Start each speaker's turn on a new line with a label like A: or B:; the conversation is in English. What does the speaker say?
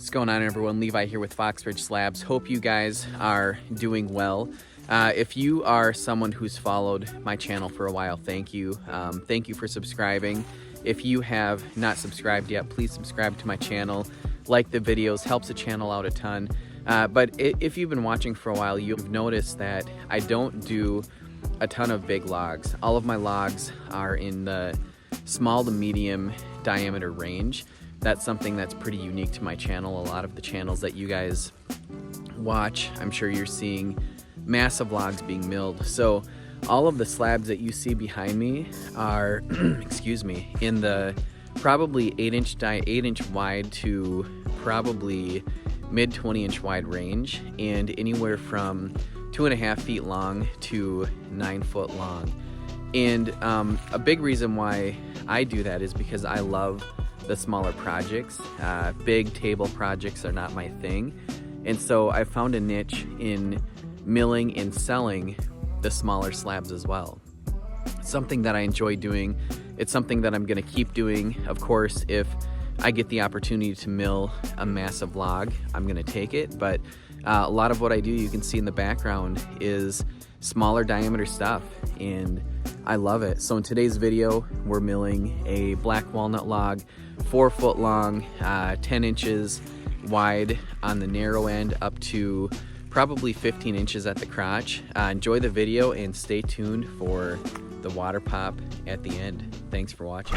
A: What's going on, everyone? Levi here with Fox Ridge Slabs. Hope you guys are doing well. If you are someone who's followed my channel for a while, thank you. Thank you for subscribing. If you have not subscribed yet, please subscribe to my channel. Like the videos, helps the channel out a ton. But if you've been watching for a while, you've noticed that I don't do a ton of big logs. All of my logs are in the small to medium diameter range. That's something that's pretty unique to my channel. A lot of the channels that you guys watch, I'm sure you're seeing massive logs being milled. So all of the slabs that you see behind me are, excuse me, in the probably 8-inch wide to probably mid 20-inch wide range, and anywhere from 2.5 feet long to 9 foot long. And a big reason why I do that is because I love the smaller projects. Big table projects are not my thing. And so I found a niche in milling and selling the smaller slabs as well. It's something that I enjoy doing. It's something that I'm gonna keep doing. Of course, if I get the opportunity to mill a massive log, I'm gonna take it. But a lot of what I do, you can see in the background, is smaller diameter stuff, and I love it. So in today's video, we're milling a black walnut log, 4 foot long, 10 inches wide on the narrow end, up to probably 15 inches at the crotch. Enjoy the video and stay tuned for the water pop at the end. Thanks for watching.